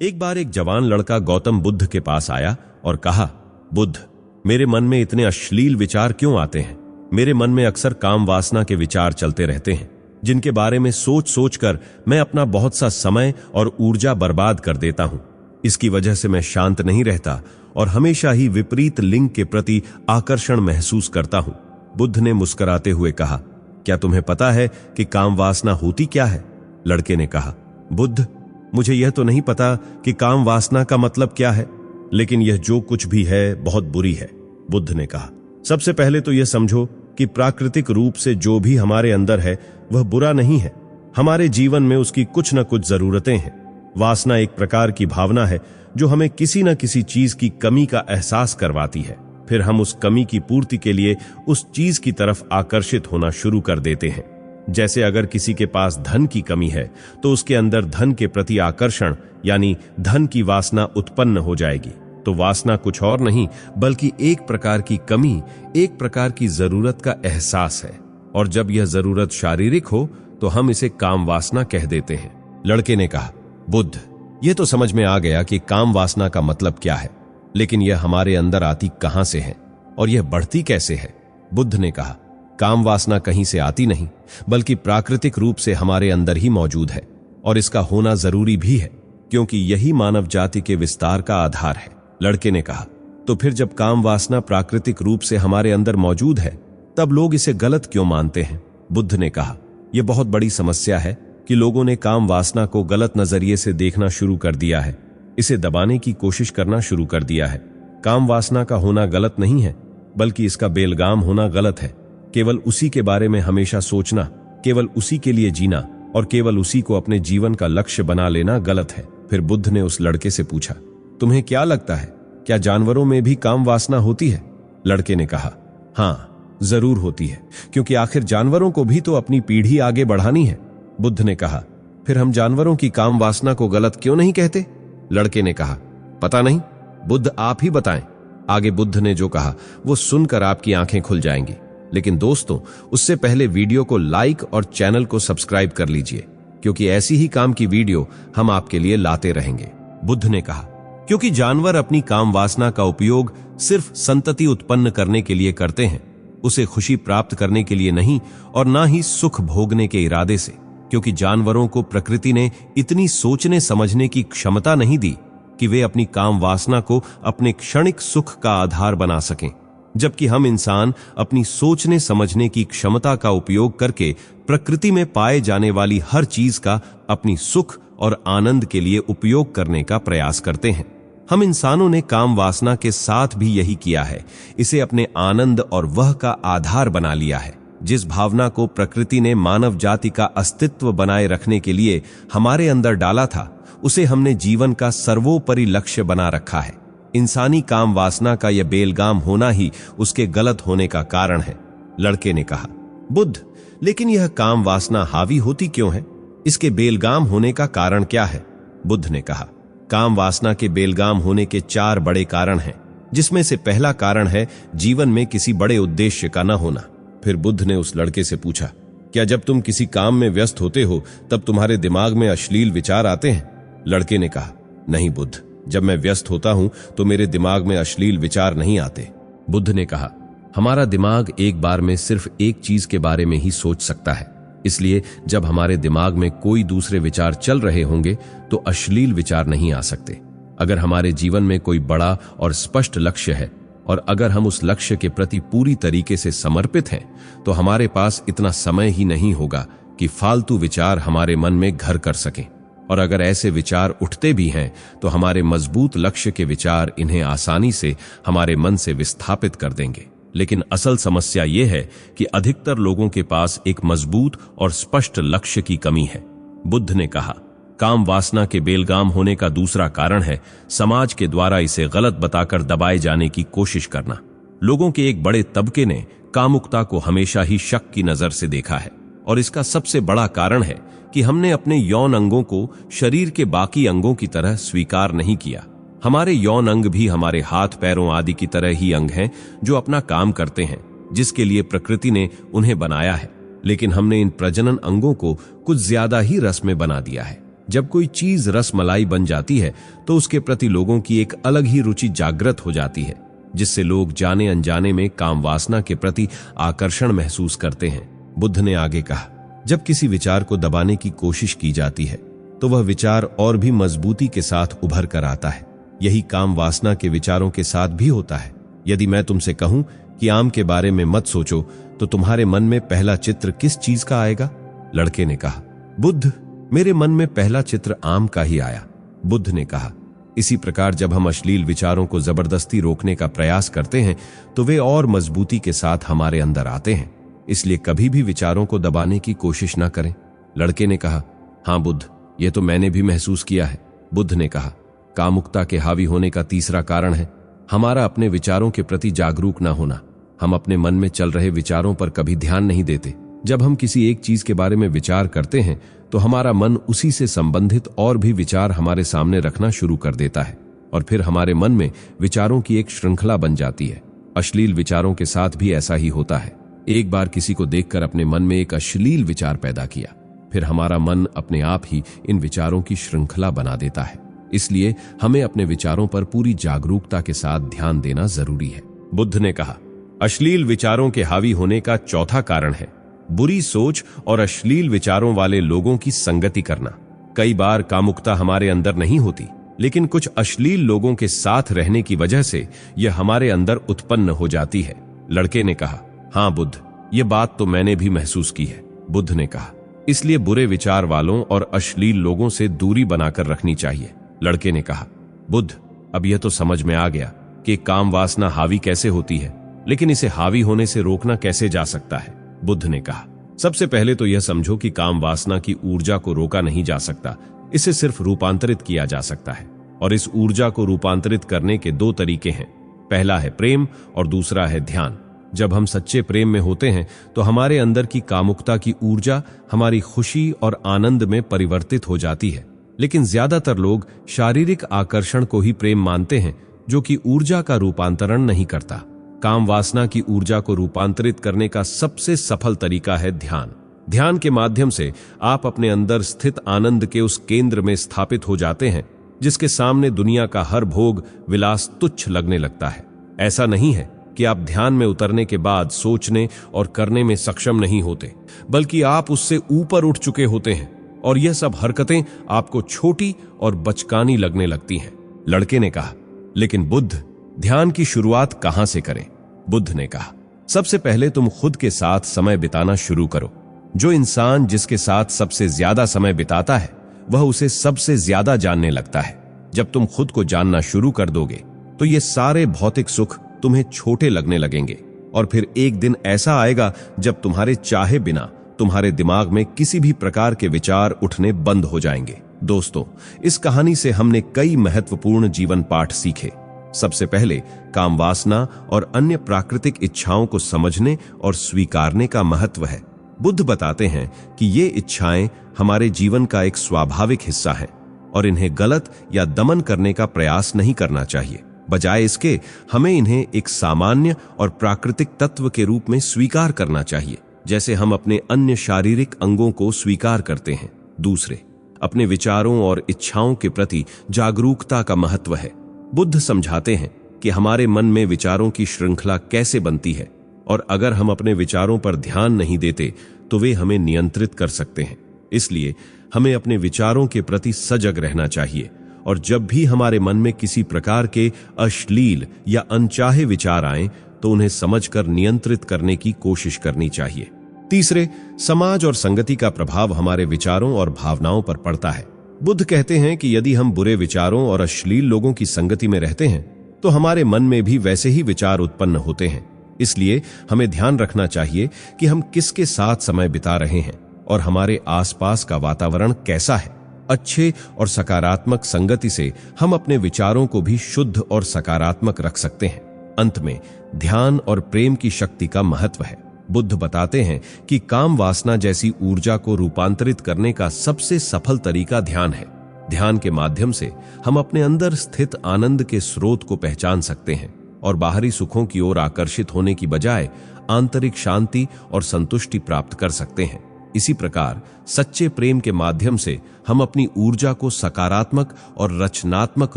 एक बार एक जवान लड़का गौतम बुद्ध के पास आया और कहा, बुद्ध, मेरे मन में इतने अश्लील विचार क्यों आते हैं? मेरे मन में अक्सर काम वासना के विचार चलते रहते हैं, जिनके बारे में सोच सोच कर मैं अपना बहुत सा समय और ऊर्जा बर्बाद कर देता हूं। इसकी वजह से मैं शांत नहीं रहता और हमेशा ही विपरीत लिंग के प्रति आकर्षण महसूस करता हूं। बुद्ध ने मुस्कुराते हुए कहा, क्या तुम्हें पता है कि काम वासना होती क्या है? लड़के ने कहा, बुद्ध, मुझे यह तो नहीं पता कि काम वासना का मतलब क्या है, लेकिन यह जो कुछ भी है बहुत बुरी है। बुद्ध ने कहा, सबसे पहले तो यह समझो कि प्राकृतिक रूप से जो भी हमारे अंदर है वह बुरा नहीं है। हमारे जीवन में उसकी कुछ न कुछ जरूरतें हैं। वासना एक प्रकार की भावना है जो हमें किसी न किसी चीज की कमी का एहसास करवाती है। फिर हम उस कमी की पूर्ति के लिए उस चीज की तरफ आकर्षित होना शुरू कर देते हैं। जैसे अगर किसी के पास धन की कमी है तो उसके अंदर धन के प्रति आकर्षण यानी धन की वासना उत्पन्न हो जाएगी। तो वासना कुछ और नहीं बल्कि एक प्रकार की कमी, एक प्रकार की जरूरत का एहसास है। और जब यह जरूरत शारीरिक हो तो हम इसे काम वासना कह देते हैं। लड़के ने कहा, बुद्ध, यह तो समझ में आ गया कि काम वासना का मतलब क्या है, लेकिन यह हमारे अंदर आती कहां से है और यह बढ़ती कैसे है? बुद्ध ने कहा, काम वासना कहीं से आती नहीं बल्कि प्राकृतिक रूप से हमारे अंदर ही मौजूद है और इसका होना जरूरी भी है, क्योंकि यही मानव जाति के विस्तार का आधार है। लड़के ने कहा, तो फिर जब काम वासना प्राकृतिक रूप से हमारे अंदर मौजूद है तब लोग इसे गलत क्यों मानते हैं? बुद्ध ने कहा, यह बहुत बड़ी समस्या है कि लोगों ने काम वासना को गलत नजरिए से देखना शुरू कर दिया है। इसे दबाने की कोशिश करना शुरू कर दिया है। काम वासना का होना गलत नहीं है बल्कि इसका बेलगाम होना गलत है। केवल उसी के बारे में हमेशा सोचना, केवल उसी के लिए जीना और केवल उसी को अपने जीवन का लक्ष्य बना लेना गलत है। फिर बुद्ध ने उस लड़के से पूछा, तुम्हें क्या लगता है, क्या जानवरों में भी काम वासना होती है? लड़के ने कहा, हां, जरूर होती है, क्योंकि आखिर जानवरों को भी तो अपनी पीढ़ी आगे बढ़ानी है। बुद्ध ने कहा, फिर हम जानवरों की काम वासना को गलत क्यों नहीं कहते? लड़के ने कहा, पता नहीं, बुद्ध आप ही बताएं। आगे बुद्ध ने जो कहा वो सुनकर आपकी आंखें खुल जाएंगी। लेकिन दोस्तों, उससे पहले वीडियो को लाइक और चैनल को सब्सक्राइब कर लीजिए, क्योंकि ऐसी ही काम की वीडियो हम आपके लिए लाते रहेंगे। बुद्ध ने कहा, क्योंकि जानवर अपनी काम वासना का उपयोग सिर्फ संतति उत्पन्न करने के लिए करते हैं, उसे खुशी प्राप्त करने के लिए नहीं और ना ही सुख भोगने के इरादे से। क्योंकि जानवरों को प्रकृति ने इतनी सोचने समझने की क्षमता नहीं दी कि वे अपनी काम वासना को अपने क्षणिक सुख का आधार बना सकें, जबकि हम इंसान अपनी सोचने समझने की क्षमता का उपयोग करके प्रकृति में पाए जाने वाली हर चीज का अपनी सुख और आनंद के लिए उपयोग करने का प्रयास करते हैं। हम इंसानों ने काम वासना के साथ भी यही किया है, इसे अपने आनंद और वह का आधार बना लिया है। जिस भावना को प्रकृति ने मानव जाति का अस्तित्व बनाए रखने के लिए हमारे अंदर डाला था, उसे हमने जीवन का सर्वोपरि लक्ष्य बना रखा है। इंसानी काम वासना का यह बेलगाम होना ही उसके गलत होने का कारण है। लड़के ने कहा, बुद्ध, लेकिन यह काम वासना हावी होती क्यों है? इसके बेलगाम होने का कारण क्या है? बुद्ध ने कहा, काम वासना के बेलगाम होने के 4 बड़े कारण हैं, जिसमें से पहला कारण है जीवन में किसी बड़े उद्देश्य का न होना। फिर बुद्ध ने उस लड़के से पूछा, क्या जब तुम किसी काम में व्यस्त होते हो तब तुम्हारे दिमाग में अश्लील विचार आते हैं? लड़के ने कहा, नहीं बुद्ध, जब मैं व्यस्त होता हूं तो मेरे दिमाग में अश्लील विचार नहीं आते। बुद्ध ने कहा, हमारा दिमाग एक बार में सिर्फ एक चीज के बारे में ही सोच सकता है, इसलिए जब हमारे दिमाग में कोई दूसरे विचार चल रहे होंगे तो अश्लील विचार नहीं आ सकते। अगर हमारे जीवन में कोई बड़ा और स्पष्ट लक्ष्य है और अगर हम उस लक्ष्य के प्रति पूरी तरीके से समर्पित हैं तो हमारे पास इतना समय ही नहीं होगा कि फालतू विचार हमारे मन में घर कर सकें। और अगर ऐसे विचार उठते भी हैं तो हमारे मजबूत लक्ष्य के विचार इन्हें आसानी से हमारे मन से विस्थापित कर देंगे। लेकिन असल समस्या यह है कि अधिकतर लोगों के पास एक मजबूत और स्पष्ट लक्ष्य की कमी है। बुद्ध ने कहा, काम वासना के बेलगाम होने का दूसरा कारण है समाज के द्वारा इसे गलत बताकर दबाए जाने की कोशिश करना। लोगों के एक बड़े तबके ने कामुकता को हमेशा ही शक की नजर से देखा है और इसका सबसे बड़ा कारण है कि हमने अपने यौन अंगों को शरीर के बाकी अंगों की तरह स्वीकार नहीं किया। हमारे यौन अंग भी हमारे हाथ पैरों आदि की तरह ही अंग हैं जो अपना काम करते हैं, जिसके लिए प्रकृति ने उन्हें बनाया है। लेकिन हमने इन प्रजनन अंगों को कुछ ज्यादा ही रस्म बना दिया है। जब कोई चीज रसमलाई बन जाती है तो उसके प्रति लोगों की एक अलग ही रुचि जागृत हो जाती है, जिससे लोग जाने अनजाने में काम वासना के प्रति आकर्षण महसूस करते हैं। बुद्ध ने आगे कहा, जब किसी विचार को दबाने की कोशिश की जाती है तो वह विचार और भी मजबूती के साथ उभर कर आता है। यही काम वासना के विचारों के साथ भी होता है। यदि मैं तुमसे कहूं कि आम के बारे में मत सोचो तो तुम्हारे मन में पहला चित्र किस चीज का आएगा? लड़के ने कहा, बुद्ध, मेरे मन में पहला चित्र आम का ही आया। बुद्ध ने कहा, इसी प्रकार जब हम अश्लील विचारों को जबरदस्ती रोकने का प्रयास करते हैं तो वे और मजबूती के साथ हमारे अंदर आते हैं। इसलिए कभी भी विचारों को दबाने की कोशिश ना करें। लड़के ने कहा, हां बुद्ध, यह तो मैंने भी महसूस किया है। बुद्ध ने कहा, कामुकता के हावी होने का तीसरा कारण है हमारा अपने विचारों के प्रति जागरूक ना होना। हम अपने मन में चल रहे विचारों पर कभी ध्यान नहीं देते। जब हम किसी एक चीज के बारे में विचार करते हैं तो हमारा मन उसी से संबंधित और भी विचार हमारे सामने रखना शुरू कर देता है और फिर हमारे मन में विचारों की एक श्रृंखला बन जाती है। अश्लील विचारों के साथ भी ऐसा ही होता है। एक बार किसी को देखकर अपने मन में एक अश्लील विचार पैदा किया, फिर हमारा मन अपने आप ही इन विचारों की श्रृंखला बना देता है। इसलिए हमें अपने विचारों पर पूरी जागरूकता के साथ ध्यान देना जरूरी है। बुद्ध ने कहा, अश्लील विचारों के हावी होने का चौथा कारण है बुरी सोच और अश्लील विचारों वाले लोगों की संगति करना। कई बार कामुकता हमारे अंदर नहीं होती, लेकिन कुछ अश्लील लोगों के साथ रहने की वजह से यह हमारे अंदर उत्पन्न हो जाती है। लड़के ने कहा, हां बुद्ध, यह बात तो मैंने भी महसूस की है। बुद्ध ने कहा, इसलिए बुरे विचार वालों और अश्लील लोगों से दूरी बनाकर रखनी चाहिए। लड़के ने कहा, बुद्ध, अब यह तो समझ में आ गया कि काम वासना हावी कैसे होती है, लेकिन इसे हावी होने से रोकना कैसे जा सकता है? बुद्ध ने कहा, सबसे पहले तो यह समझो कि काम वासना की ऊर्जा को रोका नहीं जा सकता, इसे सिर्फ रूपांतरित किया जा सकता है। और इस ऊर्जा को रूपांतरित करने के दो तरीके हैं, पहला है प्रेम और दूसरा है ध्यान। जब हम सच्चे प्रेम में होते हैं तो हमारे अंदर की कामुकता की ऊर्जा हमारी खुशी और आनंद में परिवर्तित हो जाती है। लेकिन ज्यादातर लोग शारीरिक आकर्षण को ही प्रेम मानते हैं, जो कि ऊर्जा का रूपांतरण नहीं करता। काम वासना की ऊर्जा को रूपांतरित करने का सबसे सफल तरीका है ध्यान। ध्यान के माध्यम से आप अपने अंदर स्थित आनंद के उस केंद्र में स्थापित हो जाते हैं जिसके सामने दुनिया का हर भोग विलास तुच्छ लगने लगता है। ऐसा नहीं है कि आप ध्यान में उतरने के बाद सोचने और करने में सक्षम नहीं होते, बल्कि आप उससे ऊपर उठ चुके होते हैं और यह सब हरकतें आपको छोटी और बचकानी लगने लगती हैं। लड़के ने कहा, लेकिन बुद्ध, ध्यान की शुरुआत कहां से करें? बुद्ध ने कहा, सबसे पहले तुम खुद के साथ समय बिताना शुरू करो। जो इंसान जिसके साथ सबसे ज्यादा समय बिताता है वह उसे सबसे ज्यादा जानने लगता है। जब तुम खुद को जानना शुरू कर दोगे तो ये सारे भौतिक सुख तुम्हें छोटे लगने लगेंगे और फिर एक दिन ऐसा आएगा जब तुम्हारे चाहे बिना तुम्हारे दिमाग में किसी भी प्रकार के विचार उठने बंद हो जाएंगे। दोस्तों, इस कहानी से हमने कई महत्वपूर्ण जीवन पाठ सीखे। सबसे पहले काम वासना और अन्य प्राकृतिक इच्छाओं को समझने और स्वीकारने का महत्व है। बुद्ध बताते हैं कि ये इच्छाएं हमारे जीवन का एक स्वाभाविक हिस्सा है और इन्हें गलत या दमन करने का प्रयास नहीं करना चाहिए। बजाय इसके हमें इन्हें एक सामान्य और प्राकृतिक तत्व के रूप में स्वीकार करना चाहिए, जैसे हम अपने अन्य शारीरिक अंगों को स्वीकार करते हैं। दूसरे, अपने विचारों और इच्छाओं के प्रति जागरूकता का महत्व है। बुद्ध समझाते हैं कि हमारे मन में विचारों की श्रृंखला कैसे बनती है और अगर हम अपने विचारों पर ध्यान नहीं देते तो वे हमें नियंत्रित कर सकते हैं। इसलिए हमें अपने विचारों के प्रति सजग रहना चाहिए और जब भी हमारे मन में किसी प्रकार के अश्लील या अनचाहे विचार आएं तो उन्हें समझकर नियंत्रित करने की कोशिश करनी चाहिए। तीसरे, समाज और संगति का प्रभाव हमारे विचारों और भावनाओं पर पड़ता है। बुद्ध कहते हैं कि यदि हम बुरे विचारों और अश्लील लोगों की संगति में रहते हैं तो हमारे मन में भी वैसे ही विचार उत्पन्न होते हैं। इसलिए हमें ध्यान रखना चाहिए कि हम किसके साथ समय बिता रहे हैं और हमारे आसपास का वातावरण कैसा है। अच्छे और सकारात्मक संगति से हम अपने विचारों को भी शुद्ध और सकारात्मक रख सकते हैं। अंत में ध्यान और प्रेम की शक्ति का महत्व है। बुद्ध बताते हैं कि काम वासना जैसी ऊर्जा को रूपांतरित करने का सबसे सफल तरीका ध्यान है। ध्यान के माध्यम से हम अपने अंदर स्थित आनंद के स्रोत को पहचान सकते हैं और बाहरी सुखों की ओर आकर्षित होने की बजाय आंतरिक शांति और संतुष्टि प्राप्त कर सकते हैं। इसी प्रकार सच्चे प्रेम के माध्यम से हम अपनी ऊर्जा को सकारात्मक और रचनात्मक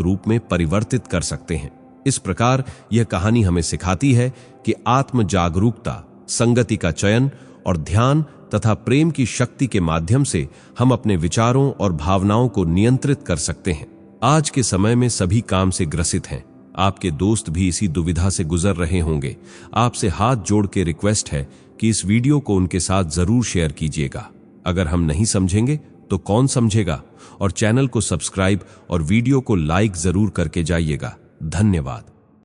रूप में परिवर्तित कर सकते हैं। इस प्रकार यह कहानी हमें सिखाती है कि आत्म जागरूकता, संगति का चयन और ध्यान तथा प्रेम की शक्ति के माध्यम से हम अपने विचारों और भावनाओं को नियंत्रित कर सकते हैं। आज के समय में सभी काम से ग्रसित हैं। आपके दोस्त भी इसी दुविधा से गुजर रहे होंगे। आपसे हाथ जोड़ के रिक्वेस्ट है कि इस वीडियो को उनके साथ जरूर शेयर कीजिएगा। अगर हम नहीं समझेंगे तो कौन समझेगा? और चैनल को सब्सक्राइब और वीडियो को लाइक जरूर करके जाइएगा। धन्यवाद।